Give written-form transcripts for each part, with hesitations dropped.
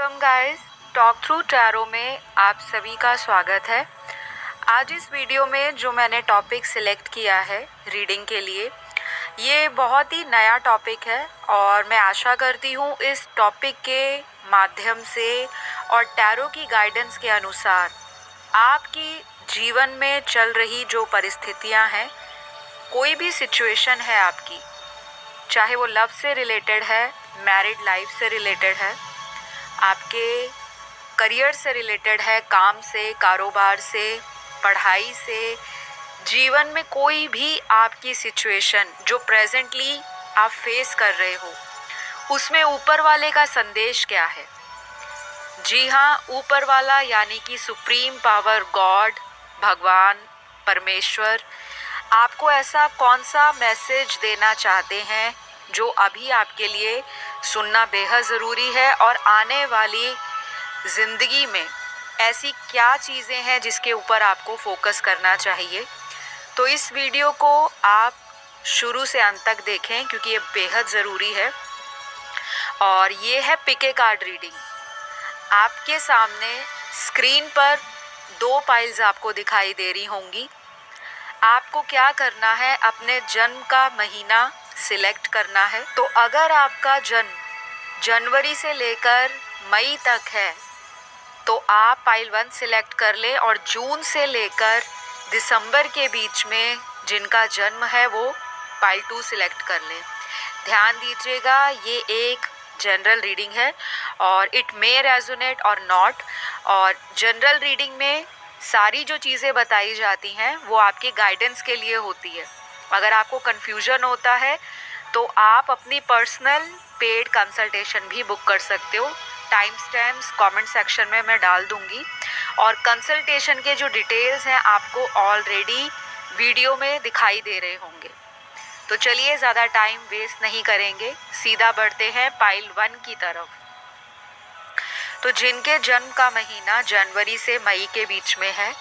Welcome guys, talk through tarot में आप सभी का स्वागत है। आज इस वीडियो में जो मैंने टॉपिक सिलेक्ट किया है रीडिंग के लिए, ये बहुत ही नया टॉपिक है और मैं आशा करती हूँ इस टॉपिक के माध्यम से और टैरो की गाइडेंस के अनुसार आपकी जीवन में चल रही जो परिस्थितियाँ हैं, कोई भी सिचुएशन है आपकी, चाहे वो लव से रिलेटेड है, मैरिड लाइफ से रिलेटेड है, आपके करियर से रिलेटेड है, काम से, कारोबार से, पढ़ाई से, जीवन में कोई भी आपकी सिचुएशन जो प्रेजेंटली आप फेस कर रहे हो, उसमें ऊपर वाले का संदेश क्या है। जी हाँ, ऊपर वाला यानी कि सुप्रीम पावर, गॉड, भगवान, परमेश्वर आपको ऐसा कौन सा मैसेज देना चाहते हैं जो अभी आपके लिए सुनना बेहद ज़रूरी है, और आने वाली ज़िंदगी में ऐसी क्या चीज़ें हैं जिसके ऊपर आपको फोकस करना चाहिए। तो इस वीडियो को आप शुरू से अंत तक देखें क्योंकि ये बेहद ज़रूरी है। और ये है पिक ए कार्ड रीडिंग। आपके सामने स्क्रीन पर 2 पाइल्स आपको दिखाई दे रही होंगी। आपको क्या करना है, अपने जन्म का महीना सिलेक्ट करना है। तो अगर आपका जन्म जनवरी से लेकर मई तक है तो आप पाइल 1 सिलेक्ट कर लें, और जून से लेकर दिसंबर के बीच में जिनका जन्म है वो पाइल 2 सिलेक्ट कर लें। ध्यान दीजिएगा, ये एक जनरल रीडिंग है और इट मे रेजोनेट और नॉट। और जनरल रीडिंग में सारी जो चीज़ें बताई जाती हैं वो आपके गाइडेंस के लिए होती है। अगर आपको कन्फ्यूजन होता है तो आप अपनी पर्सनल पेड कंसल्टेशन भी बुक कर सकते हो। टाइम स्टैम्प्स कमेंट सेक्शन में मैं डाल दूंगी, और कंसल्टेशन के जो डिटेल्स हैं आपको ऑलरेडी वीडियो में दिखाई दे रहे होंगे। तो चलिए ज़्यादा टाइम वेस्ट नहीं करेंगे, सीधा बढ़ते हैं पाइल 1 की तरफ। तो जिनके जन्म का महीना जनवरी से मई के बीच में है,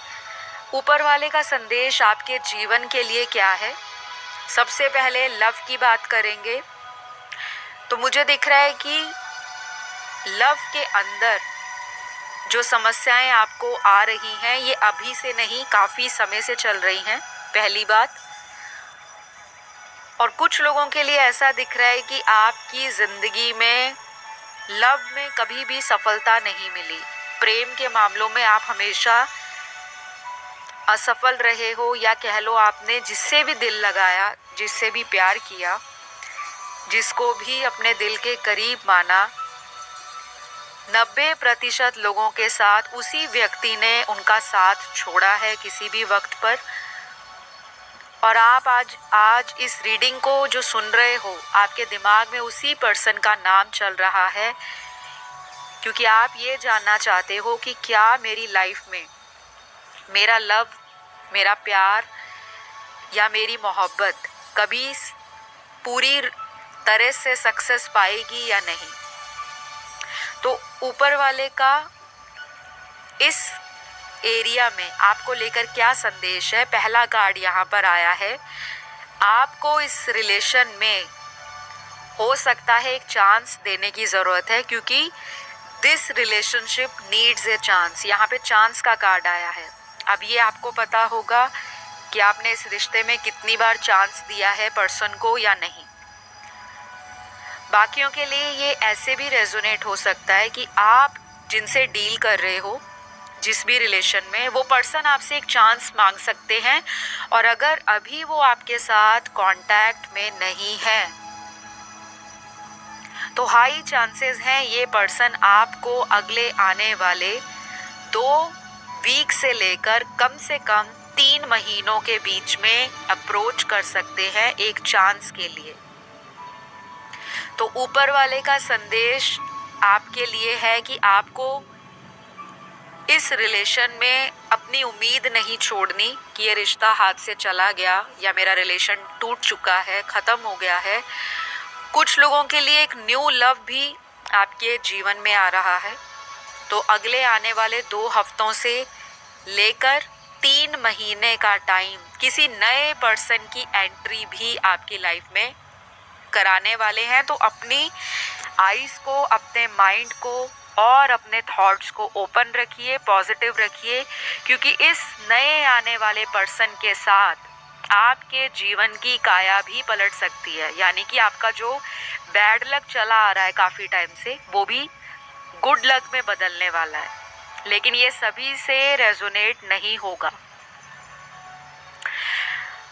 ऊपर वाले का संदेश आपके जीवन के लिए क्या है। सबसे पहले लव की बात करेंगे। तो मुझे दिख रहा है कि लव के अंदर जो समस्याएं आपको आ रही हैं ये अभी से नहीं, काफ़ी समय से चल रही हैं, पहली बात। और कुछ लोगों के लिए ऐसा दिख रहा है कि आपकी ज़िंदगी में लव में कभी भी सफलता नहीं मिली। प्रेम के मामलों में आप हमेशा असफल रहे हो, या कह लो आपने जिससे भी दिल लगाया, जिससे भी प्यार किया, जिसको भी अपने दिल के करीब माना, 90% लोगों के साथ उसी व्यक्ति ने उनका साथ छोड़ा है किसी भी वक्त पर। और आप आज इस रीडिंग को जो सुन रहे हो, आपके दिमाग में उसी पर्सन का नाम चल रहा है, क्योंकि आप ये जानना चाहते हो कि क्या मेरी लाइफ में मेरा लव, मेरा प्यार या मेरी मोहब्बत कभी पूरी तरह से सक्सेस पाएगी या नहीं। तो ऊपर वाले का इस एरिया में आपको लेकर क्या संदेश है। पहला कार्ड यहाँ पर आया है, आपको इस रिलेशन में हो सकता है एक चांस देने की ज़रूरत है, क्योंकि this relationship needs a chance. यहाँ पे चांस का कार्ड आया है। अब ये आपको पता होगा कि आपने इस रिश्ते में कितनी बार चांस दिया है पर्सन को या नहीं। बाकियों के लिए ये ऐसे भी रेजोनेट हो सकता है कि आप जिनसे डील कर रहे हो, जिस भी रिलेशन में, वो पर्सन आपसे एक चांस मांग सकते हैं, और अगर अभी वो आपके साथ कांटेक्ट में नहीं है तो हाई चांसेस हैं ये पर्सन आपको अगले आने वाले 2 वीक से लेकर कम से कम 3 महीनों के बीच में अप्रोच कर सकते हैं एक चांस के लिए। तो ऊपर वाले का संदेश आपके लिए है कि आपको इस रिलेशन में अपनी उम्मीद नहीं छोड़नी कि ये रिश्ता हाथ से चला गया या मेरा रिलेशन टूट चुका है, ख़त्म हो गया है। कुछ लोगों के लिए एक न्यू लव भी आपके जीवन में आ रहा है। तो अगले आने वाले 2 हफ्तों से लेकर 3 महीने का टाइम किसी नए पर्सन की एंट्री भी आपकी लाइफ में कराने वाले हैं। तो अपनी आइज़ को, अपने माइंड को और अपने थॉट्स को ओपन रखिए, पॉजिटिव रखिए, क्योंकि इस नए आने वाले पर्सन के साथ आपके जीवन की काया भी पलट सकती है। यानी कि आपका जो बैड लक चला आ रहा है काफ़ी टाइम से, वो भी गुड लक में बदलने वाला है। लेकिन ये सभी से रेजोनेट नहीं होगा।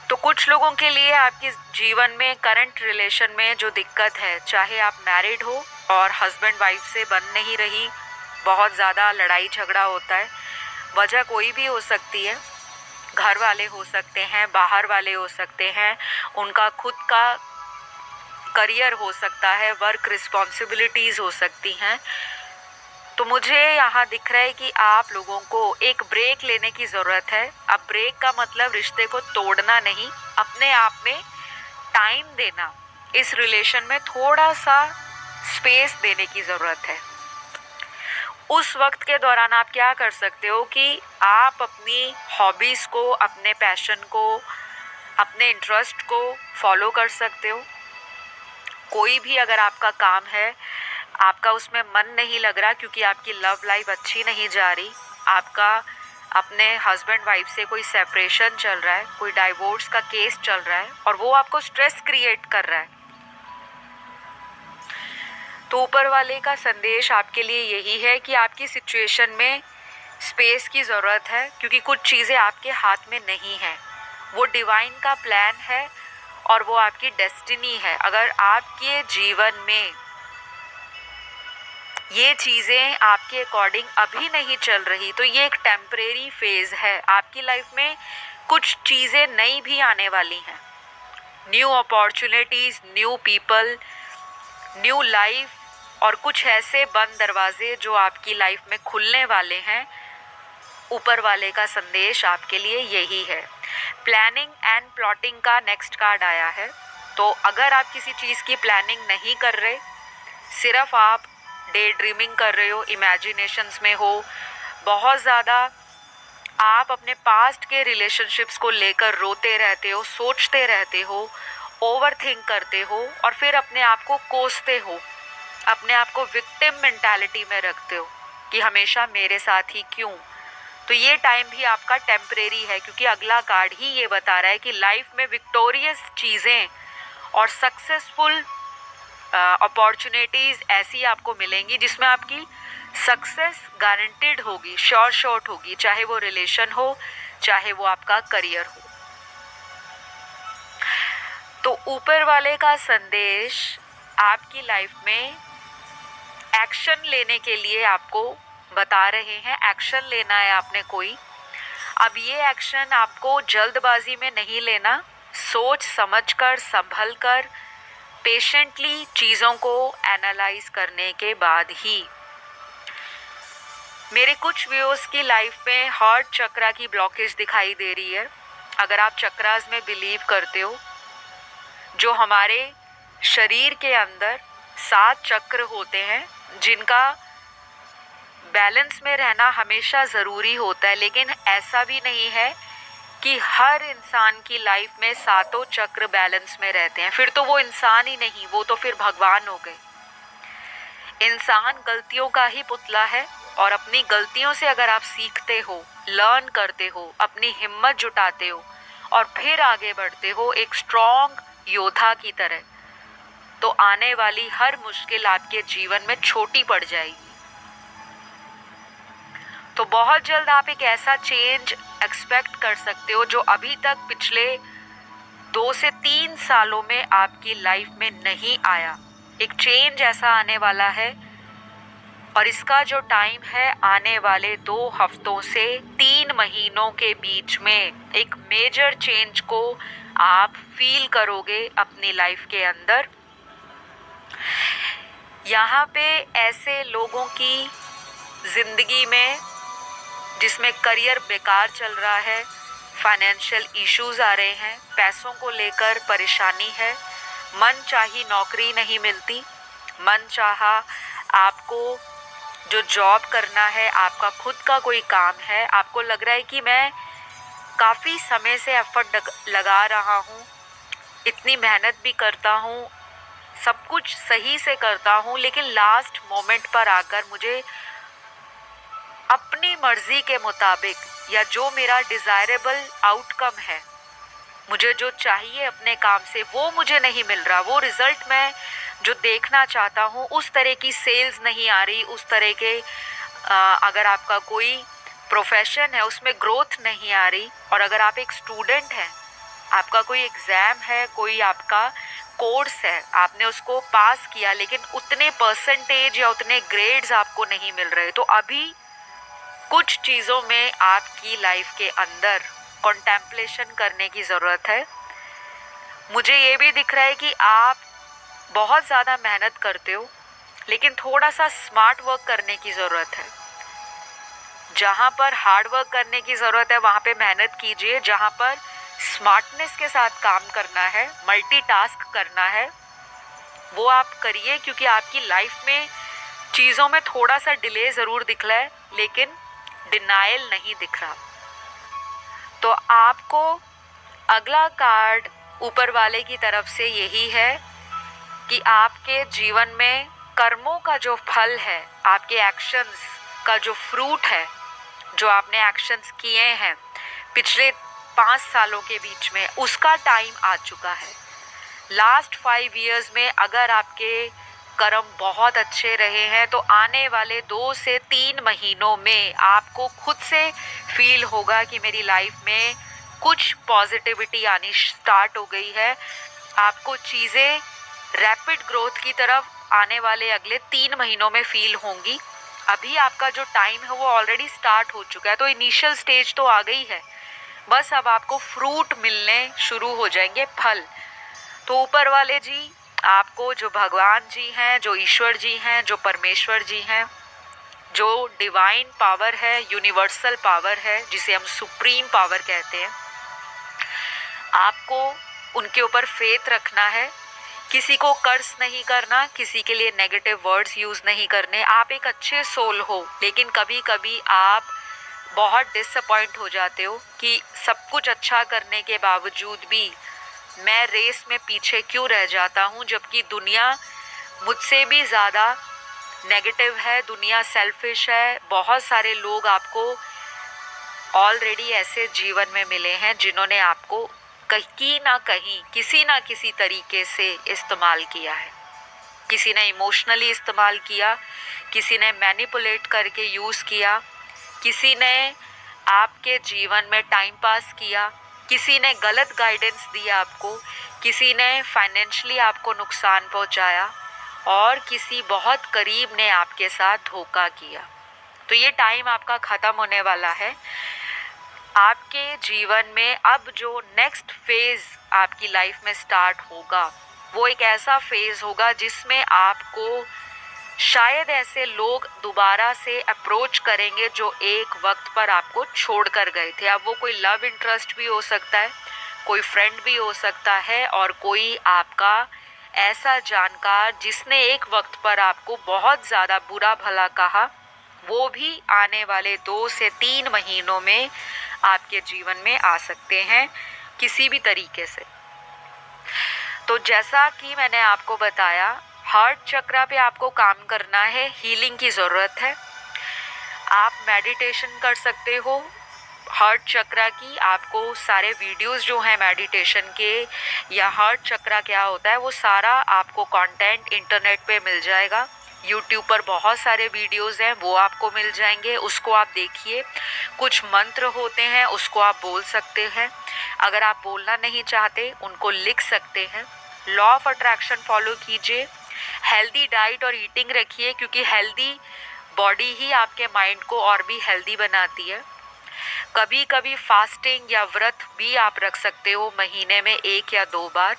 तो कुछ लोगों के लिए आपके जीवन में करंट रिलेशन में जो दिक्कत है, चाहे आप मैरिड हो और हस्बैंड वाइफ से बन नहीं रही, बहुत ज़्यादा लड़ाई झगड़ा होता है, वजह कोई भी हो सकती है। घर वाले हो सकते हैं, बाहर वाले हो सकते हैं, उनका खुद का करियर हो सकता है, वर्क रिस्पॉन्सिबिलिटीज़ हो सकती हैं। तो मुझे यहाँ दिख रहा है कि आप लोगों को एक ब्रेक लेने की ज़रूरत है। अब ब्रेक का मतलब रिश्ते को तोड़ना नहीं, अपने आप में टाइम देना, इस रिलेशन में थोड़ा सा स्पेस देने की ज़रूरत है। उस वक्त के दौरान आप क्या कर सकते हो कि आप अपनी हॉबीज़ को, अपने पैशन को, अपने इंटरेस्ट को फॉलो कर सकते हो। कोई भी अगर आपका काम है, आपका उसमें मन नहीं लग रहा क्योंकि आपकी लव लाइफ अच्छी नहीं जा रही, आपका अपने हस्बैंड वाइफ से कोई सेपरेशन चल रहा है, कोई डाइवोर्स का केस चल रहा है और वो आपको स्ट्रेस क्रिएट कर रहा है, तो ऊपर वाले का संदेश आपके लिए यही है कि आपकी सिचुएशन में स्पेस की ज़रूरत है, क्योंकि कुछ चीज़ें आपके हाथ में नहीं हैं। वो डिवाइन का प्लान है और वो आपकी डेस्टिनी है। अगर आपके जीवन में ये चीज़ें आपके अकॉर्डिंग अभी नहीं चल रही, तो ये एक टेम्परेरी फेज़ है। आपकी लाइफ में कुछ चीज़ें नई भी आने वाली हैं, new opportunities, new people, new life, और कुछ ऐसे बंद दरवाजे जो आपकी लाइफ में खुलने वाले हैं। ऊपर वाले का संदेश आपके लिए यही है। प्लानिंग एंड प्लॉटिंग का नेक्स्ट कार्ड आया है। तो अगर आप किसी चीज़ की प्लानिंग नहीं कर रहे, सिर्फ आप डे ड्रीमिंग कर रहे हो, इमेजिनेशंस में हो, बहुत ज़्यादा आप अपने पास्ट के रिलेशनशिप्स को लेकर रोते रहते हो, सोचते रहते हो, ओवर थिंक करते हो और फिर अपने आप को कोसते हो, अपने आप को विक्टिम मेंटालिटी में रखते हो कि हमेशा मेरे साथ ही क्यों। तो ये टाइम भी आपका टेम्परेरी है, क्योंकि अगला कार्ड ही ये बता रहा है कि लाइफ में विक्टोरियस चीज़ें और सक्सेसफुल अपॉर्चुनिटीज़ ऐसी आपको मिलेंगी जिसमें आपकी सक्सेस गारंटेड होगी, श्योर शॉट होगी, चाहे वो रिलेशन हो, चाहे वो आपका करियर हो। तो ऊपर वाले का संदेश आपकी लाइफ में एक्शन लेने के लिए आपको बता रहे हैं। एक्शन लेना है आपने कोई। अब ये एक्शन आपको जल्दबाजी में नहीं लेना, सोच समझकर, संभल कर, पेशेंटली चीज़ों को एनालाइज करने के बाद ही। मेरे कुछ व्यूअर्स की लाइफ में हार्ट चक्रा की ब्लॉकेज दिखाई दे रही है। अगर आप चक्रास में बिलीव करते हो, जो हमारे शरीर के अंदर 7 चक्र होते हैं जिनका बैलेंस में रहना हमेशा ज़रूरी होता है, लेकिन ऐसा भी नहीं है कि हर इंसान की लाइफ में 7 चक्र बैलेंस में रहते हैं। फिर तो वो इंसान ही नहीं, वो तो फिर भगवान हो गए। इंसान गलतियों का ही पुतला है और अपनी गलतियों से अगर आप सीखते हो, लर्न करते हो, अपनी हिम्मत जुटाते हो और फिर आगे बढ़ते हो एक स्ट्रॉन्ग योद्धा की तरह, तो आने वाली हर मुश्किल आपके जीवन में छोटी पड़ जाएगी। तो बहुत जल्द आप एक ऐसा चेंज एक्सपेक्ट कर सकते हो जो अभी तक पिछले 2 से 3 सालों में आपकी लाइफ में नहीं आया। एक चेंज ऐसा आने वाला है और इसका जो टाइम है आने वाले 2 हफ्तों से 3 महीनों के बीच में एक मेजर चेंज को आप फील करोगे अपनी लाइफ के अंदर। यहाँ पे ऐसे लोगों की ज़िंदगी में जिसमें करियर बेकार चल रहा है, फाइनेंशियल इश्यूज आ रहे हैं, पैसों को लेकर परेशानी है, मन चाही नौकरी नहीं मिलती, मन चाहा आपको जो जॉब करना है, आपका खुद का कोई काम है, आपको लग रहा है कि मैं काफ़ी समय से एफर्ट लगा रहा हूँ, इतनी मेहनत भी करता हूँ, सब कुछ सही से करता हूँ, लेकिन लास्ट मोमेंट पर आकर मुझे अपनी मर्जी के मुताबिक या जो मेरा डिज़ायरेबल आउटकम है, मुझे जो चाहिए अपने काम से, वो मुझे नहीं मिल रहा, वो रिज़ल्ट मैं जो देखना चाहता हूँ उस तरह की सेल्स नहीं आ रही, उस तरह के अगर आपका कोई प्रोफेशन है उसमें ग्रोथ नहीं आ रही, और अगर आप एक स्टूडेंट हैं, आपका कोई एग्ज़ाम है, कोई आपका कोर्स है, आपने उसको पास किया लेकिन उतने परसेंटेज या उतने ग्रेड्स आपको नहीं मिल रहे, तो अभी कुछ चीज़ों में आपकी लाइफ के अंदर कॉन्टेम्पलेशन करने की ज़रूरत है। मुझे ये भी दिख रहा है कि आप बहुत ज़्यादा मेहनत करते हो, लेकिन थोड़ा सा स्मार्ट वर्क करने की ज़रूरत है। जहाँ पर हार्ड वर्क करने की ज़रूरत है वहाँ पे मेहनत कीजिए, जहाँ पर स्मार्टनेस के साथ काम करना है, मल्टीटास्क करना है, वो आप करिए, क्योंकि आपकी लाइफ में चीज़ों में थोड़ा सा डिले ज़रूर दिख रहा है, लेकिन डिनायल नहीं दिख रहा। तो आपको अगला कार्ड ऊपर वाले की तरफ से यही है कि आपके जीवन में कर्मों का जो फल है, आपके एक्शंस का जो फ्रूट है, जो आपने एक्शंस किए हैं पिछले 5 सालों के बीच में, उसका टाइम आ चुका है। लास्ट 5 इयर्स में अगर आपके कर्म बहुत अच्छे रहे हैं तो आने वाले 2 से 3 महीनों में आपको खुद से फील होगा कि मेरी लाइफ में कुछ पॉजिटिविटी आनी स्टार्ट हो गई है। आपको चीज़ें रैपिड ग्रोथ की तरफ आने वाले अगले 3 महीनों में फील होंगी। अभी आपका जो टाइम है वो ऑलरेडी स्टार्ट हो चुका है, तो इनिशियल स्टेज तो आ गई है, बस अब आपको फ्रूट मिलने शुरू हो जाएंगे, फल। तो ऊपर वाले जी आपको, जो भगवान जी हैं, जो ईश्वर जी हैं, जो परमेश्वर जी हैं, जो डिवाइन पावर है, यूनिवर्सल पावर है, जिसे हम सुप्रीम पावर कहते हैं, आपको उनके ऊपर फेथ रखना है। किसी को कर्ज नहीं करना, किसी के लिए नेगेटिव वर्ड्स यूज़ नहीं करने। आप एक अच्छे सोल हो, लेकिन कभी कभी आप बहुत डिसअपॉइंट हो जाते हो कि सब कुछ अच्छा करने के बावजूद भी मैं रेस में पीछे क्यों रह जाता हूँ, जबकि दुनिया मुझसे भी ज़्यादा नेगेटिव है, दुनिया सेल्फिश है। बहुत सारे लोग आपको ऑलरेडी ऐसे जीवन में मिले हैं जिन्होंने आपको कहीं ना कहीं, किसी ना किसी तरीके से इस्तेमाल किया है। किसी ने इमोशनली इस्तेमाल किया, किसी ने मैनिपुलेट करके यूज़ किया, किसी ने आपके जीवन में टाइम पास किया, किसी ने गलत गाइडेंस दिया आपको, किसी ने फाइनेंशियली आपको नुकसान पहुंचाया, और किसी बहुत करीब ने आपके साथ धोखा किया। तो ये टाइम आपका ख़त्म होने वाला है। आपके जीवन में अब जो नेक्स्ट फेज़ आपकी लाइफ में स्टार्ट होगा, वो एक ऐसा फेज़ होगा जिसमें आपको शायद ऐसे लोग दोबारा से अप्रोच करेंगे जो एक वक्त पर आपको छोड़ कर गए थे। अब वो कोई लव इंटरेस्ट भी हो सकता है, कोई फ्रेंड भी हो सकता है, और कोई आपका ऐसा जानकार जिसने एक वक्त पर आपको बहुत ज़्यादा बुरा भला कहा, वो भी आने वाले 2 से 3 महीनों में आपके जीवन में आ सकते हैं किसी भी तरीके से। तो जैसा कि मैंने आपको बताया, हार्ट चक्रा पे आपको काम करना है, हीलिंग की ज़रूरत है। आप मेडिटेशन कर सकते हो हार्ट चक्रा की। आपको सारे वीडियोस जो हैं मेडिटेशन के या हार्ट चक्रा क्या होता है, वो सारा आपको कंटेंट इंटरनेट पे मिल जाएगा। यूट्यूब पर बहुत सारे वीडियोस हैं, वो आपको मिल जाएंगे, उसको आप देखिए। कुछ मंत्र होते हैं, उसको आप बोल सकते हैं। अगर आप बोलना नहीं चाहते, उनको लिख सकते हैं। लॉ ऑफ अट्रैक्शन फॉलो कीजिए। हेल्दी डाइट और ईटिंग रखिए, क्योंकि हेल्दी बॉडी ही आपके माइंड को और भी हेल्दी बनाती है। कभी कभी फास्टिंग या व्रत भी आप रख सकते हो, महीने में 1 या 2 बार,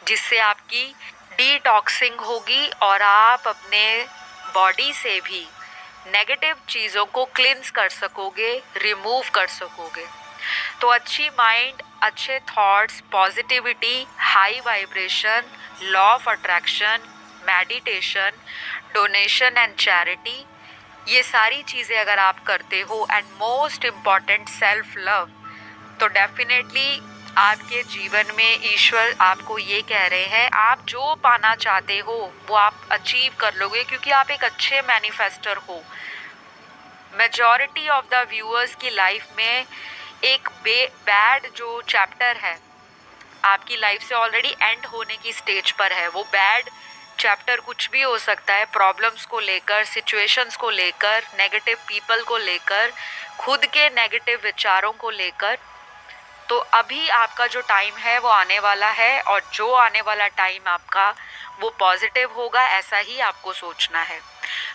जिससे आपकी डिटॉक्सिंग होगी और आप अपने बॉडी से भी नेगेटिव चीज़ों को क्लिंस कर सकोगे, रिमूव कर सकोगे। तो अच्छी माइंड, अच्छे thoughts, positivity, high vibration, law of attraction, meditation, donation and charity, ये सारी चीज़ें अगर आप करते हो, and most important self love, तो डेफिनेटली आपके जीवन में ईश्वर आपको ये कह रहे हैं, आप जो पाना चाहते हो वो आप अचीव कर लोगे, क्योंकि आप एक अच्छे मैनिफेस्टर हो। मेजॉरिटी ऑफ द व्यूअर्स की लाइफ में एक बैड जो चैप्टर है आपकी लाइफ से ऑलरेडी एंड होने की स्टेज पर है। वो बैड चैप्टर कुछ भी हो सकता है, प्रॉब्लम्स को लेकर, सिचुएशंस को लेकर, नेगेटिव पीपल को लेकर, खुद के नेगेटिव विचारों को लेकर। तो अभी आपका जो टाइम है वो आने वाला है, और जो आने वाला टाइम आपका वो पॉजिटिव होगा, ऐसा ही आपको सोचना है।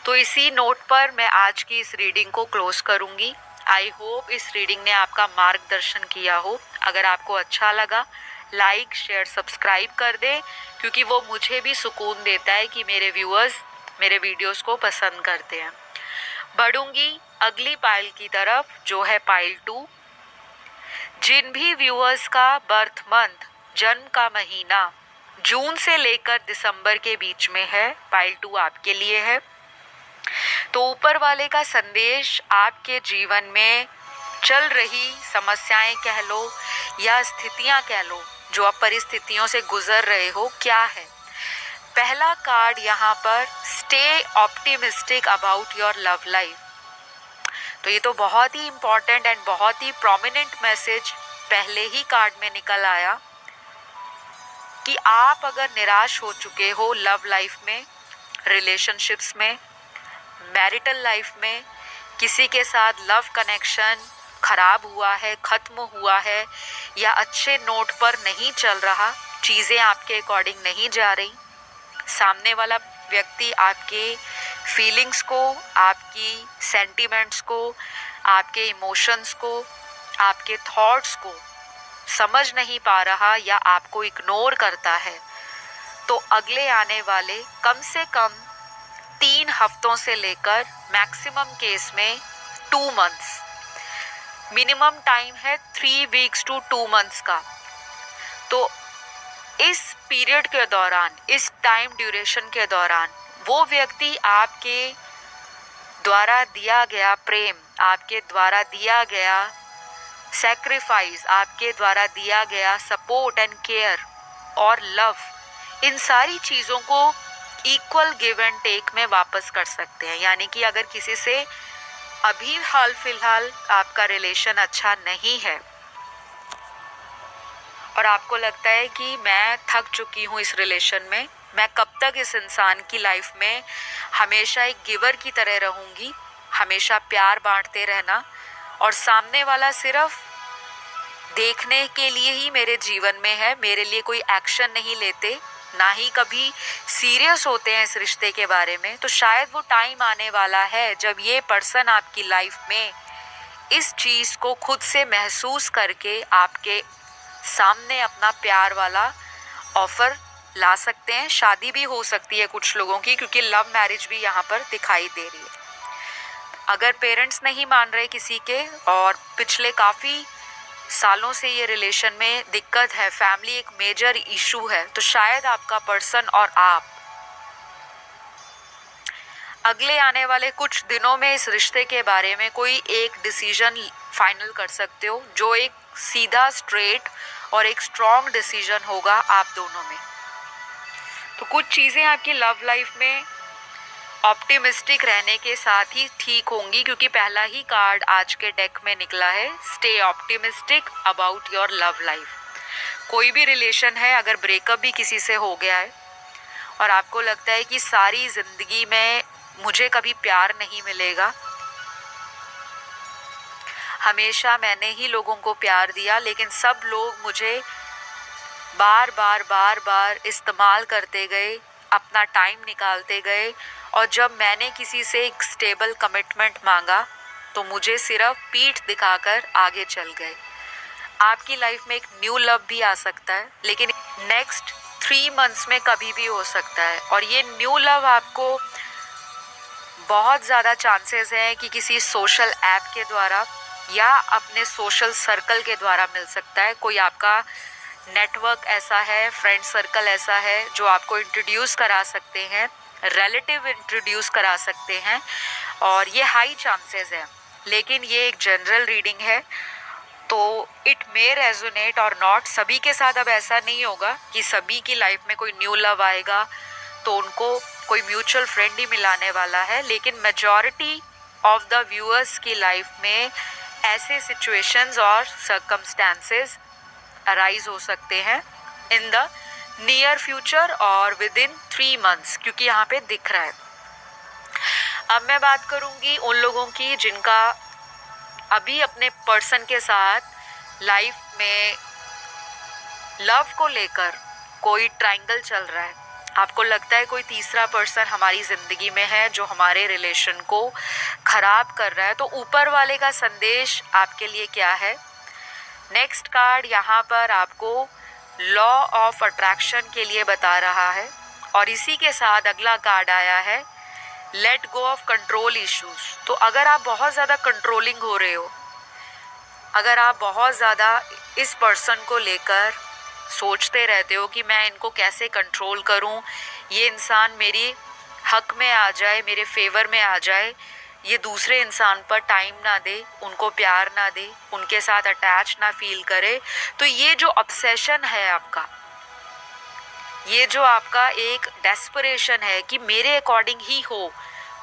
तो इसी नोट पर मैं आज की इस रीडिंग को क्लोज करूँगी। आई होप इस रीडिंग ने आपका मार्गदर्शन किया हो। अगर आपको अच्छा लगा, लाइक शेयर सब्सक्राइब कर दें, क्योंकि वो मुझे भी सुकून देता है कि मेरे व्यूअर्स मेरे वीडियोस को पसंद करते हैं। बढ़ूंगी अगली पाइल की तरफ, जो है पाइल 2। जिन भी व्यूअर्स का बर्थ मंथ, जन्म का महीना जून से लेकर दिसंबर के बीच में है, पाइल 2 आपके लिए है। तो ऊपर वाले का संदेश आपके जीवन में चल रही समस्याएं कह लो या स्थितियां कह लो, जो आप परिस्थितियों से गुजर रहे हो, क्या है। पहला कार्ड यहाँ पर, stay optimistic about your love life. तो ये तो बहुत ही इम्पॉर्टेंट एंड बहुत ही प्रोमिनेंट मैसेज पहले ही कार्ड में निकल आया कि आप अगर निराश हो चुके हो लव लाइफ में, रिलेशनशिप्स में, मैरिटल लाइफ में, किसी के साथ लव कनेक्शन खराब हुआ है, ख़त्म हुआ है, या अच्छे नोट पर नहीं चल रहा, चीज़ें आपके अकॉर्डिंग नहीं जा रही, सामने वाला व्यक्ति आपके फीलिंग्स को, आपकी सेंटिमेंट्स को, आपके इमोशंस को, आपके थॉट्स को समझ नहीं पा रहा या आपको इग्नोर करता है, तो अगले आने वाले कम से कम 3 हफ्तों से लेकर मैक्सिमम केस में 2 मंथ्स, मिनिमम टाइम है 3 वीक्स टू 2 मंथ्स का। तो इस पीरियड के दौरान, इस टाइम ड्यूरेशन के दौरान, वो व्यक्ति आपके द्वारा दिया गया प्रेम, आपके द्वारा दिया गया सैक्रिफाइस, आपके द्वारा दिया गया सपोर्ट एंड केयर और लव, इन सारी चीज़ों को इक्वल गिव एंड टेक में वापस कर सकते हैं। यानी कि अगर किसी से अभी हाल फिलहाल आपका रिलेशन अच्छा नहीं है और आपको लगता है कि मैं थक चुकी हूँ इस रिलेशन में, मैं कब तक इस इंसान की लाइफ में हमेशा एक गिवर की तरह रहूँगी, हमेशा प्यार बांटते रहना, और सामने वाला सिर्फ देखने के लिए ही मेरे जीवन में है, मेरे लिए कोई एक्शन नहीं लेते, ना ही कभी सीरियस होते हैं इस रिश्ते के बारे में। तो शायद वो टाइम आने वाला है जब ये पर्सन आपकी लाइफ में इस चीज़ को खुद से महसूस करके आपके सामने अपना प्यार वाला ऑफर ला सकते हैं। शादी भी हो सकती है कुछ लोगों की, क्योंकि लव मैरिज भी यहाँ पर दिखाई दे रही है। अगर पेरेंट्स नहीं मान रहे किसी के और पिछले काफ़ी सालों से ये रिलेशन में दिक्कत है, फैमिली एक मेजर इशू है, तो शायद आपका पर्सन और आप अगले आने वाले कुछ दिनों में इस रिश्ते के बारे में कोई एक डिसीजन फाइनल कर सकते हो, जो एक सीधा, स्ट्रेट और एक स्ट्रॉन्ग डिसीजन होगा आप दोनों में। तो कुछ चीज़ें आपकी लव लाइफ में ऑप्टिमिस्टिक रहने के साथ ही ठीक होंगी, क्योंकि पहला ही कार्ड आज के डेक में निकला है, stay optimistic about your love life. कोई भी रिलेशन है, अगर ब्रेकअप भी किसी से हो गया है और आपको लगता है कि सारी ज़िंदगी में मुझे कभी प्यार नहीं मिलेगा, हमेशा मैंने ही लोगों को प्यार दिया, लेकिन सब लोग मुझे बार बार इस्तेमाल करते गए, अपना टाइम निकालते गए, और जब मैंने किसी से एक स्टेबल कमिटमेंट मांगा तो मुझे सिर्फ पीठ दिखाकर आगे चल गए। आपकी लाइफ में एक न्यू लव भी आ सकता है, लेकिन नेक्स्ट 3 मंथ्स में कभी भी हो सकता है, और ये न्यू लव आपको बहुत ज़्यादा चांसेस हैं कि किसी सोशल ऐप के द्वारा या अपने सोशल सर्कल के द्वारा मिल सकता है। कोई आपका नेटवर्क ऐसा है, फ्रेंड सर्कल ऐसा है जो आपको इंट्रोड्यूस करा सकते हैं, रिलेटिव इंट्रोड्यूस करा सकते हैं, और ये हाई चांसेस है। लेकिन ये एक जनरल रीडिंग है, तो इट मे रेजोनेट और नॉट, सभी के साथ अब ऐसा नहीं होगा कि सभी की लाइफ में कोई न्यू लव आएगा तो उनको कोई म्यूचुअल फ्रेंड ही मिलाने वाला है, लेकिन मेजॉरिटी ऑफ द व्यूअर्स की लाइफ में ऐसे सिचुएशंस और सर्कमस्टेंसेस अराइज हो सकते हैं इन द नियर फ्यूचर और विद इन 3 months, क्योंकि यहाँ पे दिख रहा है। अब मैं बात करूँगी उन लोगों की जिनका अभी अपने पर्सन के साथ लाइफ में लव को लेकर कोई ट्रायंगल चल रहा है। आपको लगता है कोई तीसरा पर्सन हमारी ज़िंदगी में है जो हमारे रिलेशन को ख़राब कर रहा है, तो ऊपर वाले का संदेश आपके लिए क्या है? नेक्स्ट कार्ड यहाँ पर आपको लॉ ऑफ अट्रैक्शन के लिए बता रहा है, और इसी के साथ अगला कार्ड आया है let go of control issues. तो अगर आप बहुत ज़्यादा कंट्रोलिंग हो रहे हो, अगर आप बहुत ज़्यादा इस पर्सन को लेकर सोचते रहते हो कि मैं इनको कैसे कंट्रोल करूं, ये इंसान मेरी हक में आ जाए, मेरे फेवर में आ जाए, ये दूसरे इंसान पर टाइम ना दे, उनको प्यार ना दे, उनके साथ अटैच ना फील करे, तो ये जो ऑब्सेशन है आपका, ये जो आपका एक डेस्परेशन है कि मेरे अकॉर्डिंग ही हो,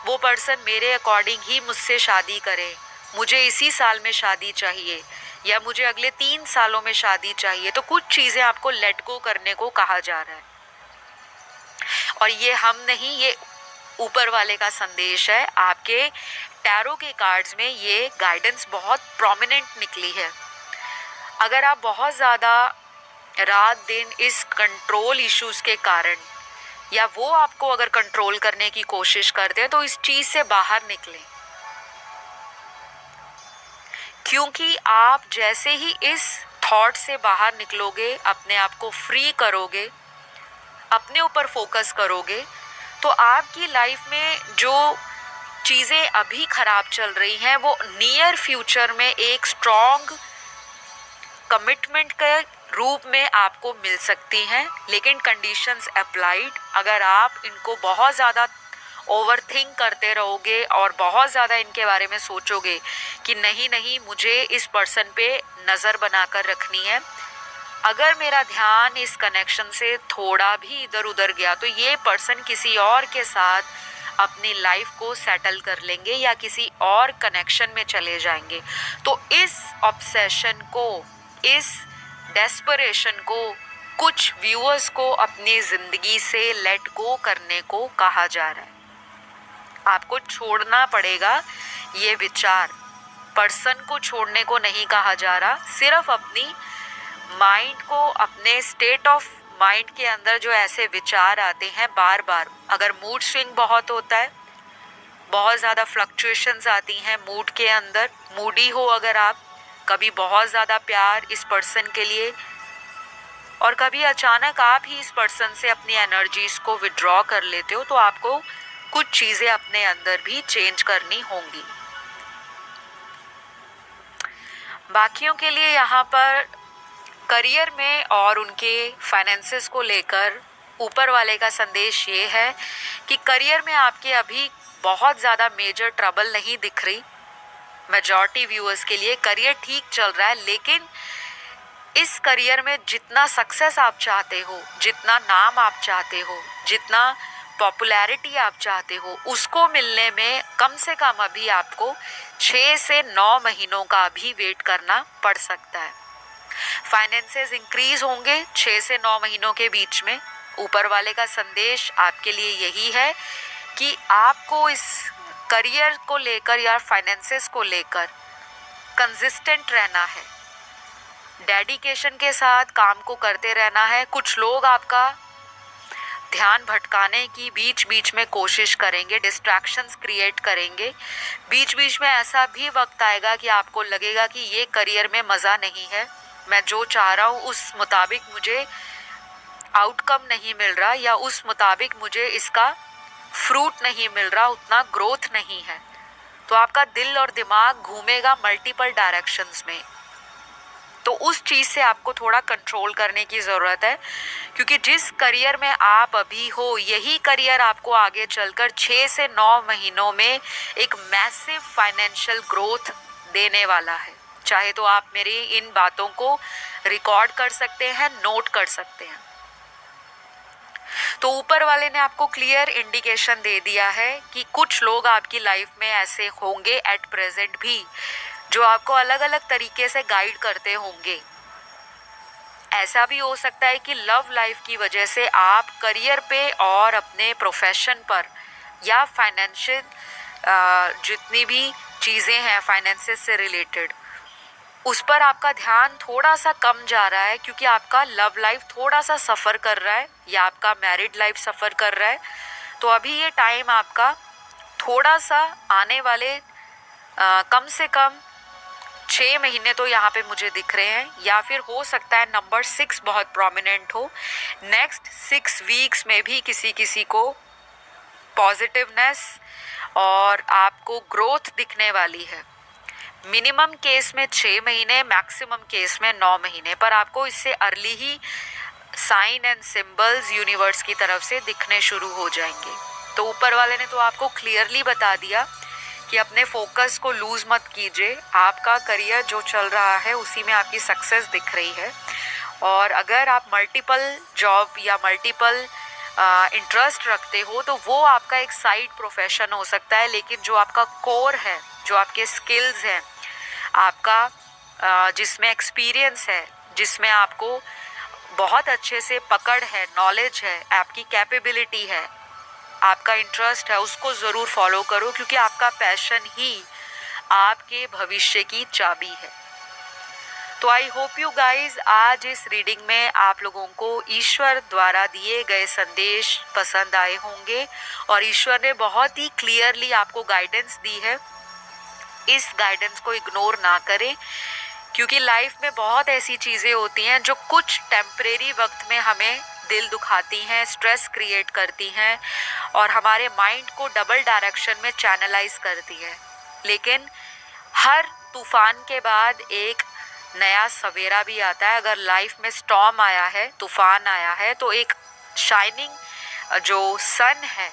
वो पर्सन मेरे अकॉर्डिंग ही मुझसे शादी करे, मुझे इसी साल में शादी चाहिए या मुझे अगले 3 सालों में शादी चाहिए, तो कुछ चीज़ें आपको लेट गो करने को कहा जा रहा है। और ये हम नहीं, ये ऊपर वाले का संदेश है। आपके टैरो के कार्ड्स में ये गाइडेंस बहुत प्रोमिनेंट निकली है। अगर आप बहुत ज़्यादा रात दिन इस कंट्रोल इश्यूज़ के कारण, या वो आपको अगर कंट्रोल करने की कोशिश करते हैं, तो इस चीज़ से बाहर निकलें, क्योंकि आप जैसे ही इस थॉट से बाहर निकलोगे, अपने आप को फ्री करोगे, अपने ऊपर फोकस करोगे, तो आपकी लाइफ में जो चीज़ें अभी ख़राब चल रही हैं वो नियर फ्यूचर में एक स्ट्रॉन्ग कमिटमेंट के रूप में आपको मिल सकती हैं। लेकिन कंडीशंस अप्लाइड, अगर आप इनको बहुत ज़्यादा ओवरथिंक करते रहोगे और बहुत ज़्यादा इनके बारे में सोचोगे कि नहीं नहीं मुझे इस पर्सन पे नज़र बनाकर रखनी है, अगर मेरा ध्यान इस कनेक्शन से थोड़ा भी इधर उधर गया तो ये पर्सन किसी और के साथ अपनी लाइफ को सेटल कर लेंगे या किसी और कनेक्शन में चले जाएंगे। तो इस ऑब्सेशन को, इस डेस्परेशन को कुछ व्यूअर्स को अपनी ज़िंदगी से लेट गो करने को कहा जा रहा है। आपको छोड़ना पड़ेगा ये विचार, पर्सन को छोड़ने को नहीं कहा जा रहा, सिर्फ अपनी माइंड को, अपने स्टेट ऑफ माइंड के अंदर जो ऐसे विचार आते हैं बार बार, अगर मूड स्विंग बहुत होता है, बहुत ज़्यादा फ्लक्चुएशंस आती हैं मूड के अंदर, मूडी हो अगर आप, कभी बहुत ज़्यादा प्यार इस पर्सन के लिए और कभी अचानक आप ही इस पर्सन से अपनी एनर्जीज को विड्रॉ कर लेते हो, तो आपको कुछ चीज़ें अपने अंदर भी चेंज करनी होंगी। बाकियों के लिए यहाँ पर करियर में और उनके फाइनेंसेस को लेकर ऊपर वाले का संदेश ये है कि करियर में आपके अभी बहुत ज़्यादा मेजर ट्रबल नहीं दिख रही। मेजॉरिटी व्यूअर्स के लिए करियर ठीक चल रहा है, लेकिन इस करियर में जितना सक्सेस आप चाहते हो, जितना नाम आप चाहते हो, जितना पॉपुलैरिटी आप चाहते हो, उसको मिलने में कम से कम अभी आपको 6 से 9 महीनों का भी वेट करना पड़ सकता है। फाइनेंसेस इंक्रीज होंगे 6 से 9 महीनों के बीच में। ऊपर वाले का संदेश आपके लिए यही है कि आपको इस करियर को लेकर या फाइनेंसेस को लेकर कंसिस्टेंट रहना है, डेडिकेशन के साथ काम को करते रहना है। कुछ लोग आपका ध्यान भटकाने की बीच बीच में कोशिश करेंगे, डिस्ट्रैक्शंस क्रिएट करेंगे। बीच बीच में ऐसा भी वक्त आएगा कि आपको लगेगा कि ये करियर में मज़ा नहीं है, मैं जो चाह रहा हूँ उस मुताबिक मुझे आउटकम नहीं मिल रहा, या उस मुताबिक मुझे इसका फ्रूट नहीं मिल रहा, उतना ग्रोथ नहीं है। तो आपका दिल और दिमाग घूमेगा मल्टीपल डायरेक्शंस में। तो उस चीज़ से आपको थोड़ा कंट्रोल करने की ज़रूरत है, क्योंकि जिस करियर में आप अभी हो, यही करियर आपको आगे चलकर 6 से 9 महीनों में एक मैसिव फाइनेंशियल ग्रोथ देने वाला है। चाहे तो आप मेरी इन बातों को रिकॉर्ड कर सकते हैं, नोट कर सकते हैं। तो ऊपर वाले ने आपको क्लियर इंडिकेशन दे दिया है कि कुछ लोग आपकी लाइफ में ऐसे होंगे एट प्रेजेंट भी, जो आपको अलग अलग तरीके से गाइड करते होंगे। ऐसा भी हो सकता है कि लव लाइफ की वजह से आप करियर पे और अपने प्रोफेशन पर या फाइनेंशियल जितनी भी चीज़ें हैं फाइनेंसेस से रिलेटेड, उस पर आपका ध्यान थोड़ा सा कम जा रहा है, क्योंकि आपका लव लाइफ थोड़ा सा सफ़र कर रहा है या आपका मैरिड लाइफ सफ़र कर रहा है। तो अभी ये टाइम आपका थोड़ा सा आने वाले कम से कम 6 महीने तो यहाँ पे मुझे दिख रहे हैं, या फिर हो सकता है नंबर 6 बहुत प्रोमिनेंट हो। नेक्स्ट 6 वीक्स में भी किसी किसी को पॉजिटिवनेस और आपको ग्रोथ दिखने वाली है। मिनिमम केस में 6 महीने, मैक्सिमम केस में 9 महीने, पर आपको इससे अर्ली ही साइन एंड सिंबल्स यूनिवर्स की तरफ से दिखने शुरू हो जाएंगे। तो ऊपर वाले ने तो आपको क्लियरली बता दिया कि अपने फोकस को लूज़ मत कीजिए। आपका करियर जो चल रहा है उसी में आपकी सक्सेस दिख रही है। और अगर आप मल्टीपल जॉब या मल्टीपल इंटरेस्ट रखते हो तो वो आपका एक साइड प्रोफेशन हो सकता है, लेकिन जो आपका कोर है, जो आपके स्किल्स हैं, आपका जिसमें एक्सपीरियंस है, जिसमें आपको बहुत अच्छे से पकड़ है, नॉलेज है, आपकी कैपेबिलिटी है, आपका इंटरेस्ट है, उसको ज़रूर फॉलो करो, क्योंकि आपका पैशन ही आपके भविष्य की चाबी है। तो आई होप यू गाइज आज इस रीडिंग में आप लोगों को ईश्वर द्वारा दिए गए संदेश पसंद आए होंगे और ईश्वर ने बहुत ही क्लियरली आपको गाइडेंस दी है। इस गाइडेंस को इग्नोर ना करें, क्योंकि लाइफ में बहुत ऐसी चीज़ें होती हैं जो कुछ टेम्परेरी वक्त में हमें दिल दुखाती हैं, स्ट्रेस क्रिएट करती हैं और हमारे माइंड को डबल डायरेक्शन में चैनलाइज करती हैं। लेकिन हर तूफान के बाद एक नया सवेरा भी आता है। अगर लाइफ में स्टॉर्म आया है, तूफान आया है, तो एक शाइनिंग जो सन है,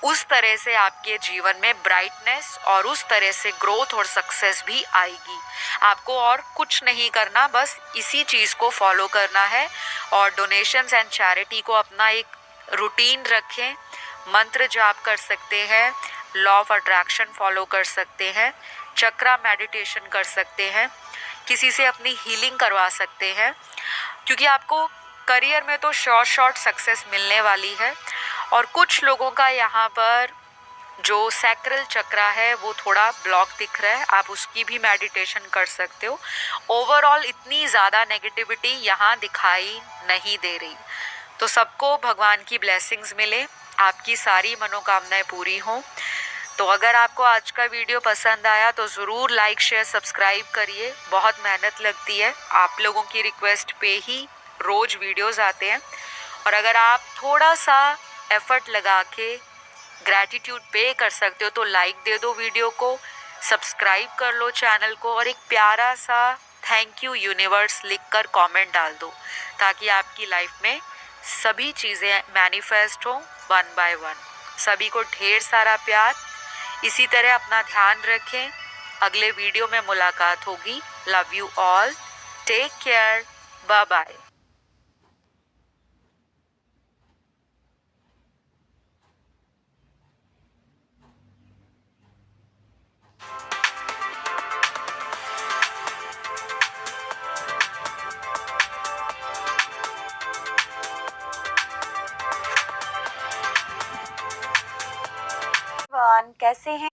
उस तरह से आपके जीवन में ब्राइटनेस और उस तरह से ग्रोथ और सक्सेस भी आएगी। आपको और कुछ नहीं करना, बस इसी चीज़ को फॉलो करना है और डोनेशंस एंड चैरिटी को अपना एक रूटीन रखें। मंत्र जाप कर सकते हैं, लॉ ऑफ अट्रैक्शन फॉलो कर सकते हैं, चक्रा मेडिटेशन कर सकते हैं, किसी से अपनी हीलिंग करवा सकते हैं, क्योंकि आपको करियर में तो शॉर्ट सक्सेस मिलने वाली है। और कुछ लोगों का यहाँ पर जो सैक्रल चक्रा है वो थोड़ा ब्लॉक दिख रहा है, आप उसकी भी मेडिटेशन कर सकते हो। ओवरऑल इतनी ज़्यादा नेगेटिविटी यहाँ दिखाई नहीं दे रही। तो सबको भगवान की ब्लेसिंग्स मिले, आपकी सारी मनोकामनाएं पूरी हों। तो अगर आपको आज का वीडियो पसंद आया तो ज़रूर लाइक शेयर सब्सक्राइब करिए। बहुत मेहनत लगती है, आप लोगों की रिक्वेस्ट पे ही रोज़ वीडियोस आते हैं। और अगर आप थोड़ा सा एफर्ट लगा के ग्रैटिट्यूड पे कर सकते हो तो लाइक दे दो वीडियो को, सब्सक्राइब कर लो चैनल को और एक प्यारा सा थैंक यू यूनिवर्स लिखकर कमेंट डाल दो, ताकि आपकी लाइफ में सभी चीज़ें मैनिफेस्ट हो वन बाय वन। सभी को ढेर सारा प्यार। इसी तरह अपना ध्यान रखें। अगले वीडियो में मुलाकात होगी। Love you all, take care, bye bye. कैसे हैं?